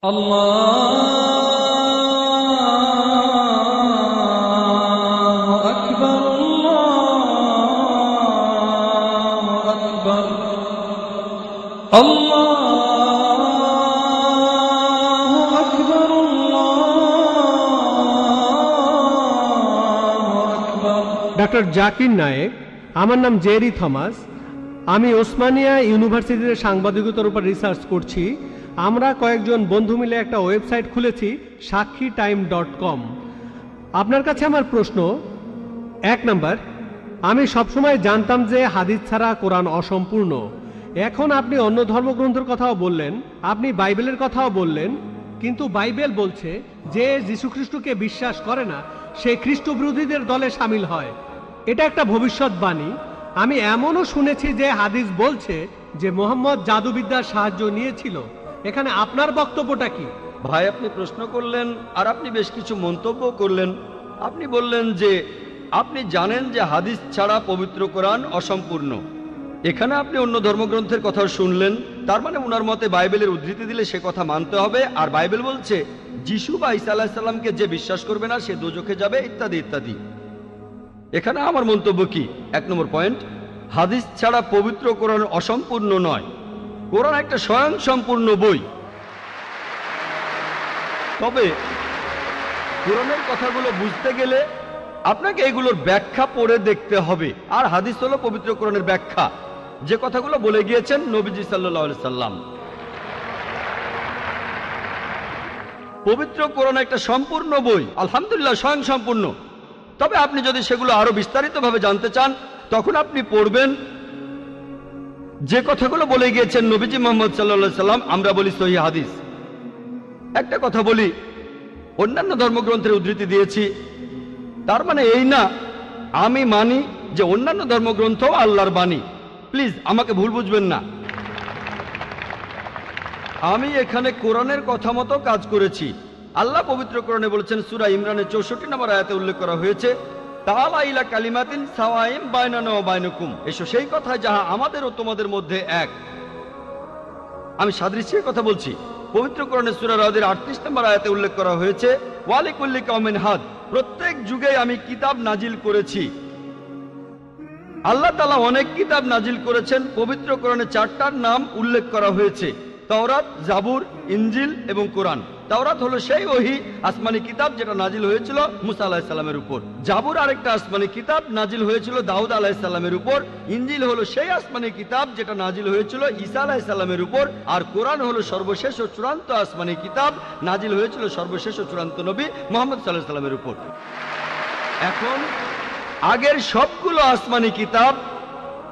আল্লাহু আকবার, আল্লাহু আকবার, আল্লাহু আকবার, আল্লাহু আকবার। ডক্টর জাকির নায়েক, আমার নাম জেরি থমাস। আমি ওসমানিয়া ইউনিভার্সিটিতে সাংবাদিকতার উপর রিসার্চ করছি। আমরা কয়েকজন বন্ধু মিলে একটা ওয়েবসাইট খুলেছি, সাক্ষীটাইম.com। আপনার কাছে আমার প্রশ্ন, 1 নাম্বার, আমি সবসময় জানতাম যে হাদিস ছাড়া কোরআন অসম্পূর্ণ। এখন আপনি অন্য ধর্মগ্রন্থের কথাও বললেন, আপনি বাইবেলের কথাও বললেন, কিন্তু বাইবেল বলছে যে যীশুখ্রিস্টকে বিশ্বাস করে না সে খ্রিস্ট বিরোধীদের দলে সামিল হয়। এটা একটা ভবিষ্যৎবাণী। আমি এমনও শুনেছি যে হাদিস বলছে যে মুহাম্মদ জাদুবিদ্যার সাহায্য নিয়েছিল। এখানে আপনার বক্তব্যটা কি? ভাই, আপনি প্রশ্ন করলেন আর আপনি বেশ কিছু মন্তব্য করলেন। আপনি বললেন যে আপনি জানেন যে হাদিস ছাড়া পবিত্র কোরআন অসম্পূর্ণ। এখানে আপনি অন্য ধর্মগ্রন্থের কথা শুনলেন, তার মানে ওনার মতে বাইবেলের উদ্ধৃতি দিলে সে কথা মানতে হবে। আর বাইবেল বলছে যিশু বা ঈসা আলাইহিস সালামকে যে বিশ্বাস করবে না সে দোজখে যাবে, ইত্যাদি ইত্যাদি। এখানে আমার মন্তব্য কি? 1 নম্বর পয়েন্ট, হাদিস ছাড়া পবিত্র কোরআন অসম্পূর্ণ নয়। কোরআন একটা স্বয়ং সম্পূর্ণ বই। তবে কোরআনের কথাগুলো বুঝতে গেলে আপনাকে এগুলোর ব্যাখ্যা পড়ে দেখতে হবে। আর হাদিস হলো পবিত্র কোরআনের ব্যাখ্যা, যে কথাগুলো বলে গিয়েছেন নবীজি সাল্লাল্লাহু আলাইহি সাল্লাম। পবিত্র কোরআন একটা সম্পূর্ণ বই, আলহামদুলিল্লাহ, স্বয়ং সম্পূর্ণ। তবে আপনি যদি সেগুলো আরো বিস্তারিতভাবে জানতে চান, তখন আপনি পড়বেন যে কথাগুলো বলে গিয়েছেন নবীজি মুহাম্মদ সাল্লাল্লাহু আলাইহি সাল্লাম। আমরা বলি সহিহ হাদিস। একটা কথা বলি, অন্যান্য ধর্মগ্রন্থের উদ্ধৃতি দিয়েছি, তার মানে এই না আমি মানি যে অন্যান্য ধর্মগ্রন্থ আল্লাহর বাণী। প্লিজ আমাকে ভুল বুঝবেন না। আমি এখানে কোরআনের কথা মতো কাজ করেছি। আল্লাহ পবিত্র কোরআনে বলেছেন, সূরা ইমরানের 64 নম্বর আয়াতে উল্লেখ করা হয়েছে, তাআলা ইলা কালিমাতিন সাওয়াইন বাইনানা ওয়া বাইনাকুম, এসো সেই কথায় যাহা আমাদের ও তোমাদের মধ্যে এক। আমি সাদৃশ্যের কথা বলছি। পবিত্র কোরআনে সূরা রাদের 38 নম্বর আয়াতে উল্লেখ করা হয়েছে, ওয়া লিকুল্লি কওমিন হাদ, প্রত্যেক যুগে আমি কিতাব নাজিল করেছি। আল্লাহ তাআলা অনেক কিতাব নাজিল করেছেন। পবিত্র কোরআনে 4টার নাম উল্লেখ করা হয়েছে, তাওরাত, জাবুর, ইনজিল এবং কোরআন। তাওরাত হলো সেই ওহী আসমানি কিতাব যেটা নাজিল হয়েছিল মুসা আলাইহিস সালামের উপর। জাবুর আরেকটা আসমানি কিতাব নাজিল হয়েছিল দাউদ আলাইহিস সালামের উপর। ইনজিল হলো সেই আসমানি কিতাব যেটা নাজিল হয়েছিল ঈসা আলাইহিস সালামের উপর। আর কোরআন হলো সর্বশেষ ও চূড়ান্ত আসমানি কিতাব, নাজিল হয়েছিল সর্বশেষ ও চূড়ান্ত নবী মুহাম্মদ সাল্লাল্লাহু আলাইহি সাল্লামের উপর। এখন আগের সবগুলো আসমানি কিতাব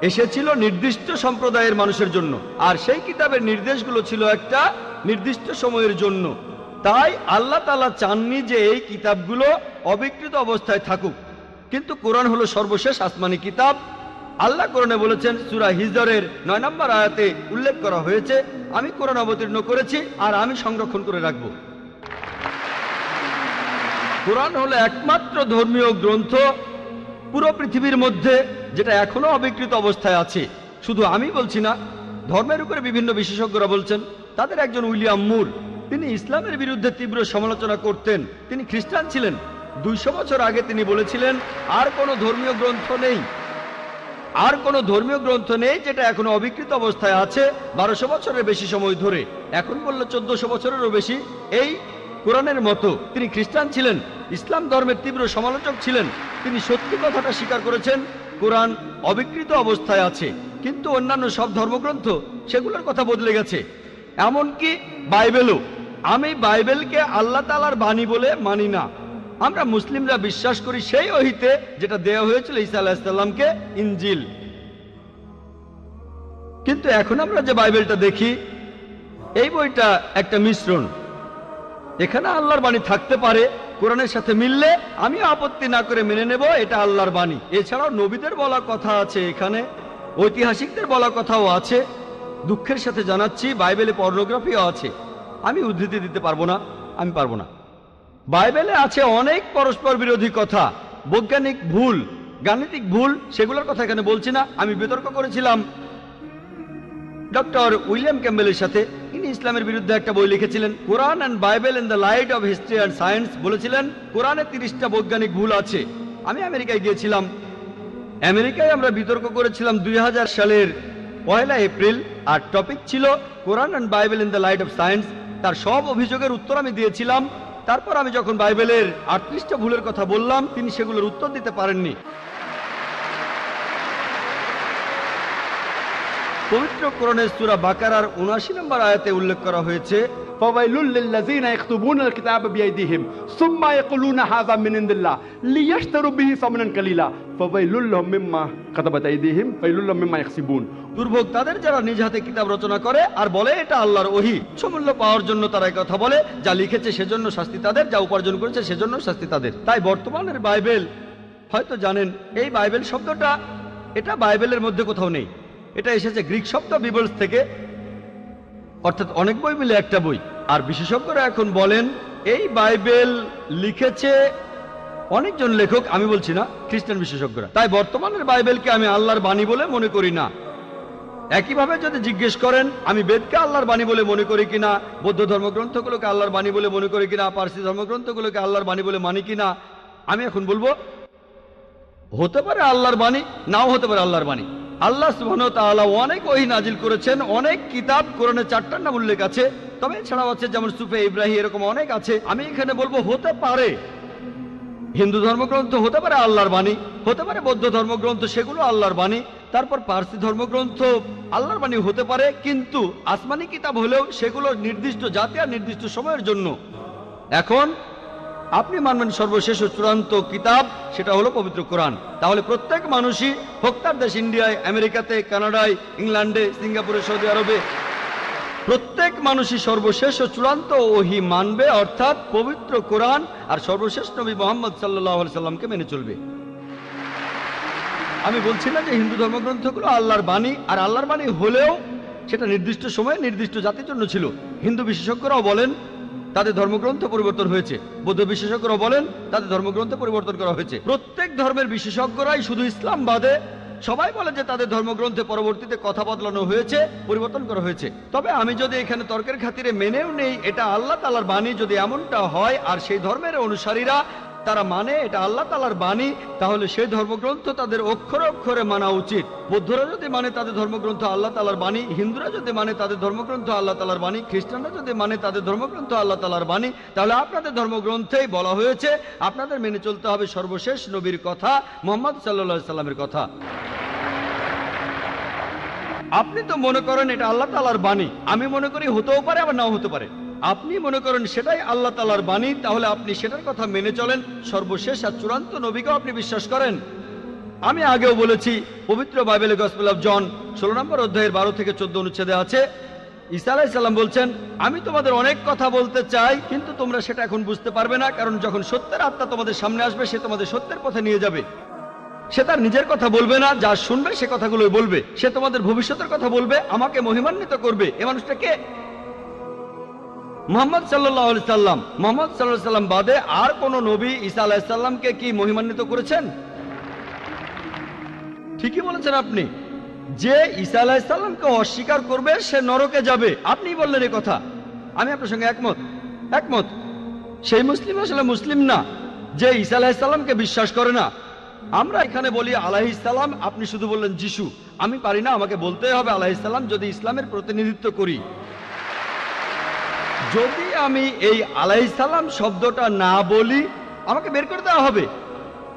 এসেছিল নির্দিষ্ট সম্প্রদায়ের মানুষের জন্য, আর সেই কিতাবের নির্দেশগুলো ছিল একটা নির্দিষ্ট সময়ের জন্য। তাই আল্লাহ তাআলা চাননি যে এই কিতাবগুলো অবিকৃত অবস্থায় থাকুক। কিন্তু কোরআন হলো সর্বশেষ আসমানি কিতাব। আল্লাহ কোরআনে বলেছেন, সূরা হিজরের 9 নম্বর আয়াতে উল্লেখ করা হয়েছে, আমি কোরআন অবতীর্ণ করেছি আর আমি সংরক্ষণ করে রাখব। কোরআন হলো একমাত্র ধর্মীয় গ্রন্থ পুরো পৃথিবীর মধ্যে যেটা এখনো অবিকৃত অবস্থায় আছে। শুধু আমি বলছি না, ধর্মের উপরে বিভিন্ন বিশেষজ্ঞরা বলছেন। তাদের একজন উইলিয়াম মুর, তিনি ইসলামের বিরুদ্ধে তীব্র সমালোচনা করতেন। তিনি খ্রিস্টান ছিলেন। 200 বছর আগে তিনি বলেছিলেন, আর কোনো ধর্মীয় গ্রন্থ নেই, আর কোনো ধর্মীয় গ্রন্থ নেই যেটা এখনো অবিকৃত অবস্থায় আছে 1200 বছরের বেশি সময় ধরে। এখন বললে 1400 বছরেরও বেশি। এই কোরআনের মতো তিনি খ্রিস্টান ছিলেন, ইসলাম ধর্মের তীব্র সমালোচক ছিলেন। তিনি সত্যি কথাটা স্বীকার করেছেন, কোরআন অবিকৃত অবস্থায় আছে। কিন্তু অন্যান্য সব ধর্মগ্রন্থ সেগুলোর কথা বদলে গেছে, এমনকি বাইবেলও। আমি বাইবেলকে আল্লাহ তাআলার বাণী বলে মানি না। আমরা মুসলিমরা বিশ্বাস করি সেই ওহীতে যেটা দেওয়া হয়েছিল ঈসা আলাইহিস সালামকে, ইনজিল। কিন্তু এখন আমরা যে বাইবেলটা দেখি, এই বইটা একটা মিশ্রণ। এখানে আল্লাহর বাণী থাকতে পারে, কোরআনের সাথে মিললে আমিও আপত্তি না করে মেনে নেব এটা আল্লাহর বাণী। এছাড়াও নবীদের বলা কথা আছে, এখানে ঐতিহাসিকদের বলা কথাও আছে। দুঃখের সাথে জানাচ্ছি, বাইবেলে পর্নোগ্রাফিও আছে। আমি উদ্ধৃতি দিতে পারবো না, আমি পারবো না। বাইবেলে আছে অনেক পরস্পর বিরোধী কথা, বৈজ্ঞানিক ভুল, গাণিতিক ভুল, সেগুলোর কথা এখানে বলছি না। আমি বিতর্ক করেছিলাম ডক্টর উইলিয়াম ক্যাম্বেলের সাথে। ইনি ইসলামের বিরুদ্ধে একটা বই লিখেছিলেন, Quran and Bible in the light of history and science. বলেছিলেন কোরআনে 30টা বৈজ্ঞানিক ভুল আছে। আমি আমেরিকায় গিয়েছিলাম। আমেরিকায় আমরা বিতর্ক করেছিলাম 2000 সালের 1 এপ্রিল, আর টপিক ছিল Quran and Bible in the light of science. তার সব অভিযোগের উত্তর আমি দিয়েছিলাম। তারপর আমি যখন বাইবেলের 38টা ভুলের কথা বললাম, তিনি সেগুলোর উত্তর দিতে পারেননি। পবিত্র কোরআনের সূরা বাকারার 79 নম্বর আয়াতে উল্লেখ করা হয়েছে, فويل للذين يكتبون الكتاب بأيديهم ثم يقولون هذا من عند الله ليشتروا به ثمنا قليلا فويل لهم مما كتبت أيديهم ويل لهم مما يكسبون। দুর্ভোগ তাদের যারা নিজ হাতে কিতাব রচনা করে আর বলে এটা আল্লাহর ওহী। সমূল্য পাওয়ার জন্য তারা এই কথা বলে, যা লিখেছে সেজন্য শাস্তি তাদের, যা উপার্জন করেছে সেজন্য শাস্তি তাদের। তাই বর্তমানের বাইবেল, হয়তো জানেন এই বাইবেল শব্দটা এটা বাইবেলের মধ্যে কোথাও নেই। এটা এসেছে গ্রিক শব্দ বিবলস থেকে, অর্থাৎ অনেক বই মিলে একটা বই। আর বিশেষজ্ঞরা এখন বলেন এই বাইবেল লিখেছে অনেকজন লেখক, আমি বলছি না, খ্রিস্টান বিশেষজ্ঞরা। তাই বর্তমানের বাইবেলকে আমি আল্লাহর বাণী বলে মনে করি না। একইভাবে যদি জিজ্ঞেস করেন আমি বেদকে আল্লাহর বাণী বলে মনে করি কিনা, বৌদ্ধ ধর্মগ্রন্থগুলোকে আল্লাহর বাণী বলে মনে করি কিনা, পার্সি ধর্মগ্রন্থগুলোকে আল্লাহর বাণী বলে মানি কিনা, আমি এখন বলবো হতে পারে আল্লাহর বাণী, নাও হতে পারে আল্লাহর বাণী। আল্লাহ সুবহানাহু ওয়া তাআলা অনেক ওহী নাজিল করেছেন, অনেক কিতাব, কোরআনে 4টার নাম উল্লেখ আছে, তবে এছাড়াও আছে যেমন সুফে ইব্রাহিম, এরকম অনেক আছে। আমি এখানে বলবো হতে পারে হিন্দু ধর্মগ্রন্থ হতে পারে আল্লাহর বাণী, হতে পারে বৌদ্ধ ধর্মগ্রন্থ সেগুলো আল্লাহর বাণী, তারপর পার্সি ধর্মগ্রন্থ আল্লাহর বাণী হতে পারে, কিন্তু আসমানি কিতাব হলেও সেগুলো নির্দিষ্ট জাতি আর নির্দিষ্ট সময়ের জন্য। এখন আপনি মানবেন সর্বশেষ ও চূড়ান্ত কিতাব, সেটা হলো পবিত্র কোরআন। তাহলে প্রত্যেক মানুষই, হোক তার দেশ ইন্ডিয়ায়, আমেরিকাতে, কানাডায়, ইংল্যান্ডে, সিঙ্গাপুরে, সৌদি আরবে, প্রত্যেক মানুষই সর্বশেষ ও চূড়ান্ত ওহী মানবে, অর্থাৎ পবিত্র কোরআন আর সর্বশেষ নবী মুহাম্মদ সাল্লাল্লাহু আলাইহি সাল্লামকে মেনে চলবে। আমি বলছি না যে হিন্দু ধর্মগ্রন্থগুলো আল্লাহর বাণী, আর আল্লাহর বাণী হলেও সেটা নির্দিষ্ট সময়ে নির্দিষ্ট জাতির জন্য ছিল। হিন্দু বিশেষজ্ঞরাও বলেন তাদের ধর্মগ্রন্থ পরিবর্তন হয়েছে, বৌদ্ধ বিশেষজ্ঞরাও বলেন তাদের ধর্মগ্রন্থ পরিবর্তন করা হয়েছে। প্রত্যেক ধর্মের বিশেষজ্ঞরাই, শুধু ইসলাম বাদে সবাই বলে যে তাদের ধর্মগ্রন্থে পরবর্তীতে কথা বদলানো হয়েছে, পরিবর্তন করা হয়েছে। তবে আমি যদি এখানে তর্কের খাতিরে মেনেও নেই এটা আল্লাহ তাআলার বাণী, যদি এমনটা হয় আর সেই ধর্মের অনুসারীরা তারা মানে এটা আল্লাহ তাআলার বাণী, তাহলে সেই ধর্মগ্রন্থ তাদের অক্ষরে অক্ষরে মানা উচিত। বৌদ্ধরা যদি মানে তাদের ধর্মগ্রন্থ আল্লাহ তাআলার বাণী, হিন্দুরা যদি মানে তাদের ধর্মগ্রন্থ আল্লাহ তাআলার বাণী, খ্রিস্টানরা যদি মানে তাদের ধর্মগ্রন্থ আল্লাহ তাআলার বাণী, তাহলে আপনাদের ধর্মগ্রন্থেই বলা হয়েছে আপনাদের মেনে চলতে হবে সর্বশেষ নবীর কথা, মুহাম্মদ সাল্লাল্লাহু আলাইহি সাল্লামের কথা। আপনি তো মনে করেন এটা আল্লাহ তাআলার বাণী, আমি মনে করি হতেও পারে আবার নাও হতে পারে। আপনি মনে করেন সেটাই আল্লাহ তাআলার বাণী, তাহলে আপনি সেটার কথা মেনে চলেন। সর্বশেষ আর চূড়ান্ত নবীকেও আপনি বিশ্বাস করেন। আমি আগেও বলেছি, পবিত্র বাইবেলে গসপেল অফ জন 16 নম্বর অধ্যায়ের 12 থেকে 14 অনুচ্ছেদে আছে, ঈসা আলাইহিস সালাম বলছেন, আমি তোমাদের অনেক কথা বলতে চাই, কিন্তু তোমরা সেটা এখন বুঝতে পারবে না, কারণ যখন সত্যের আত্মা তোমাদের সামনে আসবে সে তোমাদের সত্যের পথে নিয়ে যাবে। সে তার নিজের কথা বলবে না, যা শুনবে সে কথাগুলোই বলবে। সে তোমাদের ভবিষ্যতের কথা বলবে, আমাকে মহিমান্বিত করবে। এ মানুষটা কে? মুহাম্মদ সাল্লাল্লাহু আলাইহি সাল্লাম। মুহাম্মদ সাল্লাল্লাহু আলাইহি সাল্লাম বাদে আর কোন নবী ঈসা আলাইহিস সালামকে কি মহিমান্বিত করেছেন? ঠিকই বলেছেন আপনি, যে ঈসা আলাইহিস সালামকে অস্বীকার করবে সে নরকে যাবে। আপনি বললেন এই কথা, আমি আপনার সঙ্গে একমত। সেই মুসলিম আসলে মুসলিম না যে ঈসা আলাইহিস সালামকে বিশ্বাস করে না। আমরা এখানে বলি আলাইহিস সালাম, আপনি শুধু বললেন যিশু। আমি পারি না, আমাকে বলতেই হবে আলাইহিস সালাম যদি ইসলামের প্রতিনিধিত্ব করি। যদি আমি এই আলাইহিস সালাম শব্দটা না বলি আমাকে বের করে দেওয়া হবে।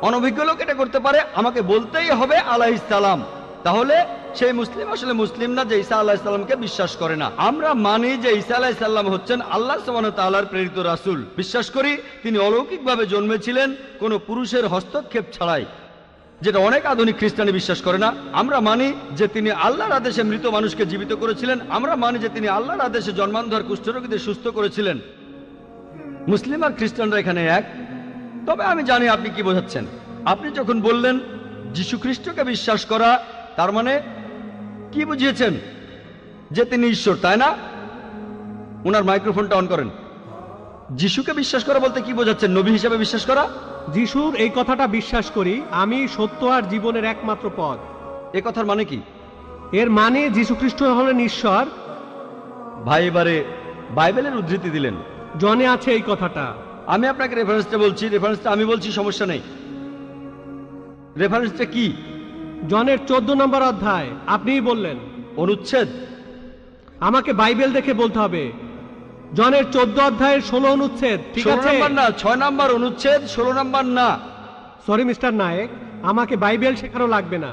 অনভিজ্ঞ লোক এটা করতে পারে, আমাকে বলতেই হবে আলাইহিস সালাম। তাহলে সেই মুসলিম আসলে মুসলিম না যে ঈসা আলাইহিস সালামকে বিশ্বাস করে না। আমরা মানি যে ঈসা আলাইহিস সালাম হচ্ছেন আল্লাহ সুবহানাহু ওয়া তাআলার প্রেরিত রাসূল। বিশ্বাস করি তিনি অলৌকিকভাবে জন্মেছিলেন কোনো পুরুষের হস্তক্ষেপ ছাড়াই, যেটা অনেক আধুনিক খ্রিস্টানি বিশ্বাস করে না। আমরা মানি যে তিনি আল্লাহর আদেশে মৃত মানুষকে জীবিত করেছিলেন। আমরা মানি যে তিনি আল্লাহর আদেশে জন্মান্ধ কুষ্ঠরোগীদের সুস্থ করেছিলেন। মুসলিম আর খ্রিস্টানরা এখানে এক। তবে আমি জানি আপনি কি বোঝাচ্ছেন। আপনি যখন বললেন যীশু খ্রিস্টকে বিশ্বাস করা, তার মানে কি বুঝিয়েছেন? যে তিনি ঈশ্বর, তাই না? ওনার মাইক্রোফোনটা অন করেন। যিশুকে বিশ্বাস করা বলতে কি বোঝাচ্ছেন? নবী হিসেবে বিশ্বাস করা? যিশুর এই কথাটা বিশ্বাস করি, আমি সত্য আর জীবনের একমাত্র পথ। এ কথার মানে কি? এর মানে যীশুখ্রিস্ট হলেন ঈশ্বর? ভাই এবারে বাইবেলের উদ্ধৃতি দিলেন। জনে আছে এই কথাটা। আমি আপনাকে রেফারেন্সটা বলছি, রেফারেন্সটা আমি বলছি, সমস্যা নেই। রেফারেন্সটা কি? জনের 14 নম্বর অধ্যায়, আপনিই বললেন। অনুচ্ছেদ? আমাকে বাইবেল দেখে বলতে হবে। জনের 14 অধ্যায়ের 16 অনুচ্ছেদ, ঠিক 16 আছে? নম্বর না, 6 নম্বর অনুচ্ছেদ, 16 নম্বর না। সরি মিস্টার নায়েক, আমাকে বাইবেল শেখানো লাগবে না।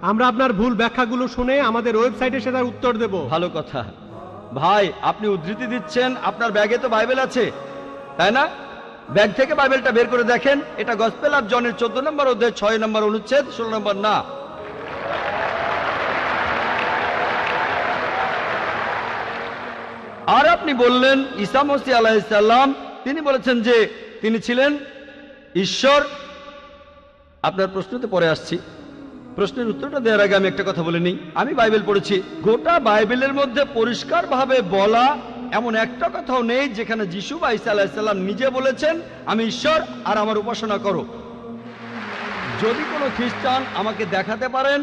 আমরা আপনার ভুল ব্যাখ্যাগুলো শুনে আমাদের ওয়েবসাইটে সেটার উত্তর দেব। ভালো কথা। ভাই আপনি উদ্ধৃতি দিচ্ছেন, আপনার ব্যাগে তো বাইবেল আছে, তাই না? ব্যাগ থেকে বাইবেলটা বের করে দেখেন, এটা গসপেল অফ জনের 14 নম্বর অধ্যায় 6 নম্বর অনুচ্ছেদ, 16 নম্বর না। আর আপনি বললেন ঈসা মসীহ আলাইহিস সালাম, তিনি বলেছেন যে তিনি ছিলেন ঈশ্বর। আপনার প্রশ্নতে পরে আসছি, প্রশ্নের উত্তরটা দেওয়ার আগে আমি একটা কথা বলে নিই। আমি বাইবেল পড়েছি, গোটা বাইবেলের মধ্যে পরিষ্কারভাবে বলা এমন একটা কথাও নেই যেখানে যিশু বা ঈসা আলাইহিস সালাম নিজে বলেছেন আমি ঈশ্বর আর আমার উপাসনা করো। যদি কোনো খ্রিস্টান আমাকে দেখাতে পারেন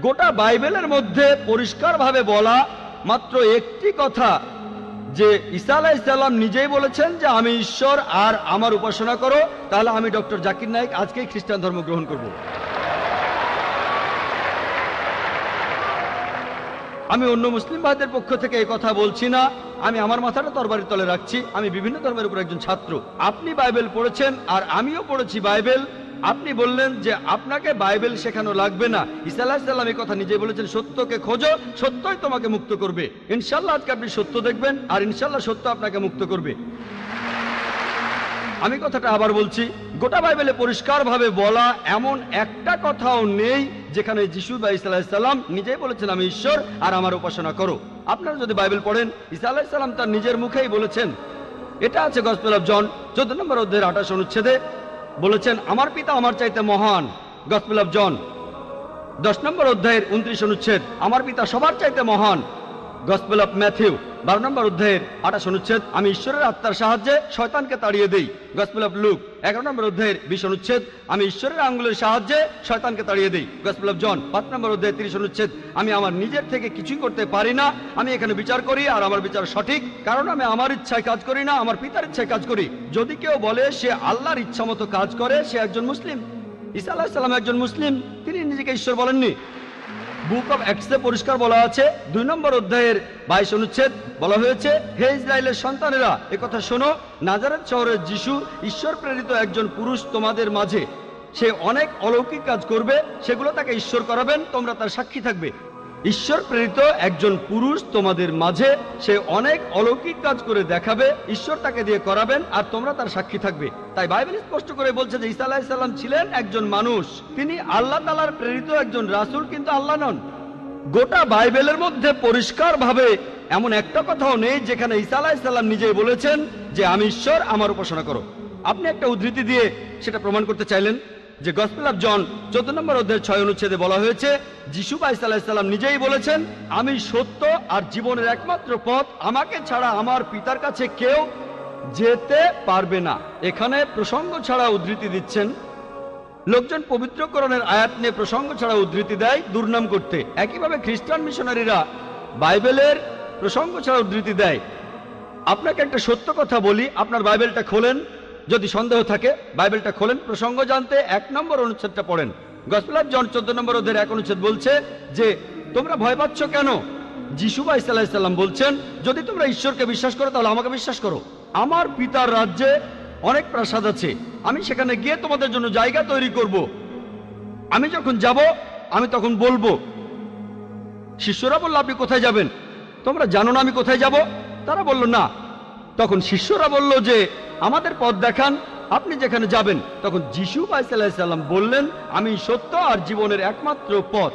গোটা বাইবেলের মধ্যে পরিষ্কারভাবে বলা মাত্র একটি কথা যে ঈসা আলাইহিস সালাম নিজেই বলেছেন যে আমি ঈশ্বর আর আমার উপাসনা করো, তাহলে আমি ডক্টর জাকির নায়েক আজকেই খ্রিস্টান ধর্ম গ্রহণ করব। আমি অন্য মুসলিম ভাইদের পক্ষ থেকে এই কথা বলছি না, আমি আমার মাথাটা তরবারির তলে রাখছি। আমি বিভিন্ন ধর্মের উপর একজন ছাত্র। আপনি বাইবেল পড়েছেন আর আমিও পড়েছি বাইবেল। আপনি বললেন যে আপনাকে বাইবেল শেখানো লাগবে না। ঈসা আলাইহিস সালাম এই কথা নিজেই বলেছেন, সত্যকে খোঁজো, সত্যই তোমাকে মুক্ত করবে। ইনশাআল্লাহ আজকে আপনি সত্য দেখবেন আর ইনশাআল্লাহ সত্য আপনাকে মুক্ত করবে। আমি কথাটা আবার বলছি, গোটা বাইবেলে পরিষ্কারভাবে বলা এমন একটা কথাও নেই যেখানে যিশু বা ঈসা আলাইহিস সালাম নিজেই বলেছেন আমি ঈশ্বর আর আমার উপাসনা করো। আপনারা যদি বাইবেল পড়েন, ঈসা আলাইহিস সালাম তার নিজের মুখেই বলেছেন। এটা আছে গসপেল অফ জন 14 নম্বর অধ্যায়ের 28 অনুচ্ছেদে, বলেছেন আমার পিতা আমার চাইতে মহান। গসপেল অফ জন 10 নম্বর অধ্যায়ের 29 অনুচ্ছেদ, আমার পিতা সবার চাইতে মহান। গসপেল অফ ম্যাথিউ 12 নম্বর অধ্যায়ের 28 অনুচ্ছেদ, আমি ঈশ্বরের আত্মার সাহায্যে শয়তানকে তাড়িয়ে দেই। গসপেল অফ লুক 11 নম্বর অধ্যায়ের 20 অনুচ্ছেদ, আমি ঈশ্বরের আঙ্গুলের সাহায্যে শয়তানকে তাড়িয়ে দেই। গসপেল অফ জন 5 নম্বর অধ্যায়ের 30 অনুচ্ছেদ, আমি আমার নিজের থেকে কিছুই করতে পারি না, আমি এখানে বিচার করি আর আমার বিচার সঠিক, কারণ আমি আমার ইচ্ছায় কাজ করি না, আমার পিতার ইচ্ছায় কাজ করি। যদি কেউ বলে সে আল্লাহর ইচ্ছা মতো কাজ করে, সে একজন মুসলিম। ঈসা আলাইহিস সালাম একজন মুসলিম, তিনি নিজেকে ঈশ্বর বলেননি। বুক অফ অ্যাক্টসে পরিষ্কার বলা আছে 2 নম্বর অধ্যায়ের 22 অনুচ্ছেদ, বলা হয়েছে হে ইসরায়েলের সন্তানেরা একথা শোনো, নাজারেত শহরের যিশু ঈশ্বর প্রেরিত একজন পুরুষ তোমাদের মাঝে, সে অনেক অলৌকিক কাজ করবে, সেগুলো তাকে ঈশ্বর করাবেন, তোমরা তার সাক্ষী থাকবে। ঈশ্বর প্রেরিত একজন পুরুষ তোমাদের মাঝে, সে অনেক অলৌকিক কাজ করে দেখাবে, ঈশ্বর তাকে দিয়ে করাবেন আর তোমরা তার সাক্ষী থাকবে। তাই বাইবেল স্পষ্ট করে বলছে যে ঈসা আলাইহিস সালাম ছিলেন একজন মানুষ, তিনি আল্লাহ তাআলার প্রেরিত একজন রাসূল, কিন্তু আল্লাহ নন। গোটা বাইবেলের মধ্যে পরিষ্কারভাবে এমন একটা কথাও নেই যেখানে ঈসা আলাইহিস সালাম নিজেই বলেছেন যে আমি ঈশ্বর, আমার উপাসনা করো। আপনি একটা উদ্ধৃতি দিয়ে সেটা প্রমাণ করতে চাইলেন যে গসপেল অফ জন 14 নম্বর অধ্যায়ের 6 অনুচ্ছেদে বলা হয়েছে যিশু ঈসা আলাইহিস সালাম নিজেই বলেছেন আমি সত্য আর জীবনের একমাত্র পথ, আমাকে ছাড়া আমার পিতার কাছে কেউ যেতে পারবে না। এখানে প্রসঙ্গ ছাড়া উদ্ধৃতি দিচ্ছেন। লোকজন পবিত্র কোরআনের আয়াত নিয়ে প্রসঙ্গ ছাড়া উদ্ধৃতি দেয় দুর্নাম করতে। একইভাবে খ্রিস্টান মিশনারিরা বাইবেলের প্রসঙ্গ ছাড়া উদ্ধৃতি দেয়। আপনাকে একটা সত্য কথা বলি, আপনার বাইবেলটা খোলেন, যদি সন্দেহ থাকে বাইবেলটা খোলেন, প্রসঙ্গ জানতে 1 নম্বর অনুচ্ছেদটা পড়েন। গসপেল অফ জন 14 নম্বর অধ্যায়ের 1 অনুচ্ছেদ বলছে যে তোমরা ভয় পাচ্ছ কেন? যিশু ঈসা আলাইহিস সালাম বলছেন যদি তোমরা ঈশ্বরকে বিশ্বাস করো তাহলে আমাকে বিশ্বাস করো। আমার পিতার রাজ্যে অনেক প্রাসাদ আছে, আমি সেখানে গিয়ে তোমাদের জন্য জায়গা তৈরি করব। আমি যখন যাব আমি তখন বলবো। শিষ্যরা বলল আপনি কোথায় যাবেন? তোমরা জানো না আমি কোথায় যাব? তারা বলল না। তখন শিষ্যরা বলল যে আমাদের পথ দেখান, আপনি যেখানে যাবেন। তখন যিশু ঈসা আলাইহিস সালাম বললেন আমি সত্য আর জীবনের একমাত্র পথ।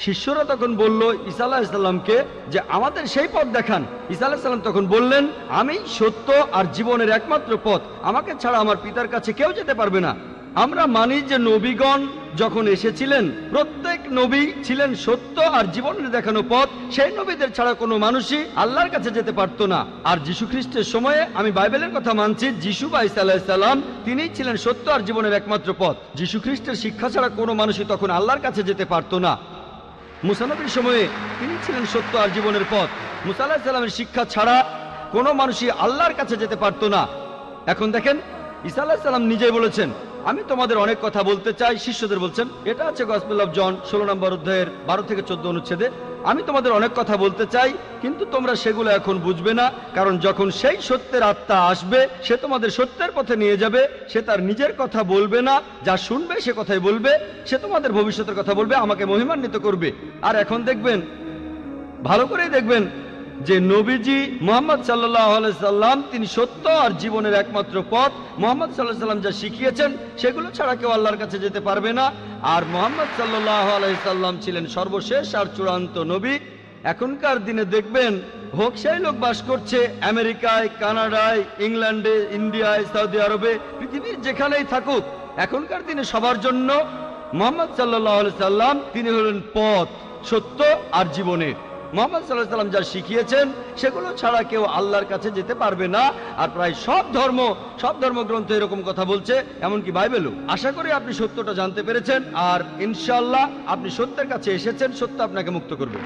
শিষ্যরা তখন বলল ঈসা আলাইহিস সালামকে যে আমাদের সেই পথ দেখান। ঈসা আলাইহিস সালাম তখন বললেন আমি সত্য আর জীবনের একমাত্র পথ, আমাকে ছাড়া আমার পিতার কাছে কেউ যেতে পারবে না। আমরা মানি যে নবীগণ যখন এসেছিলেন প্রত্যেক নবী ছিলেন সত্য আর জীবনের দেখানো পথ, সেই নবীদের ছাড়া কোনো মানুষই আল্লাহর কাছে যেতে পারতো না। আর যীশু খ্রিস্টের সময়ে আমি বাইবেলের কথা মানছি, যিশু ঈসা আলাইহিস সালাম তিনিই ছিলেন সত্য আর জীবনের একমাত্র পথ। যীশু খ্রিস্টের শিক্ষা ছাড়া কোনো মানুষই তখন আল্লাহর কাছে যেতে পারতো না। মুসা নবীর সময়ে তিনি ছিলেন সত্য আর জীবনের পথ। মুসা আলাইহিস সালামের শিক্ষা ছাড়া কোনো মানুষই আল্লাহর কাছে যেতে পারতো না। এখন দেখেন, ঈসা আলাইহিস সালাম নিজেই বলেছেন, আমি তোমাদের অনেক কথা বলতে চাই। শিষ্যদের বলছেন, এটা আছে গসপেল অফ জন 16 নম্বর অধ্যায়ের 12 থেকে 14 অনুচ্ছেদে, আমি তোমাদের অনেক কথা বলতে চাই, কিন্তু তোমরা সেগুলো এখন বুঝবে না, কারণ যখন সেই সত্যের আত্মা আসবে সে তোমাদের সত্যের পথে নিয়ে যাবে। সে তার নিজের কথা বলবে না, যা শুনবে সে কথাই বলবে। সে তোমাদের ভবিষ্যতের কথা বলবে, আমাকে মহিমান্বিত করবে। আর এখন দেখবেন, ভালো করেই দেখবেন যে নবীজি মুহাম্মদ সাল্লাল্লাহু আলাইহি সাল্লাম তিনি সত্য আর জীবনের একমাত্র পথ। মুহাম্মদ সাল্লাল্লাহু আলাইহি সাল্লাম যা শিখিয়েছেন সেগুলো ছাড়া কেউ আল্লাহর কাছে যেতে পারবে না। আর মুহাম্মদ সাল্লাল্লাহু আলাইহি সাল্লাম ছিলেন সর্বশেষ আর চূড়ান্ত নবী। এখনকার দিনে দেখবেন, হোক সেই লোক বাস করছে আমেরিকায়, কানাডায়, ইংল্যান্ডে, ইন্ডিয়ায়, সৌদি আরবে, পৃথিবীর যেখানেই থাকুক, এখনকার দিনে সবার জন্য মুহাম্মদ সাল্লাল্লাহু আলাইহি সাল্লাম তিনি হলেন পথ, সত্য আর জীবনের। মুহাম্মদ সাল্লাল্লাহু আলাইহি সাল্লাম যা শিখিয়েছেন সেগুলো ছাড়া কেউ আল্লাহর কাছে যেতে পারবে না। আর প্রায় সব ধর্মগ্রন্থ এরকম কথা বলছে, এমনকি বাইবেলও। আশা করি আপনি সত্যটা জানতে পেরেছেন, আর ইনশাআল্লাহ আপনি সত্যের কাছে এসেছেন। সত্য আপনাকে মুক্ত করবে।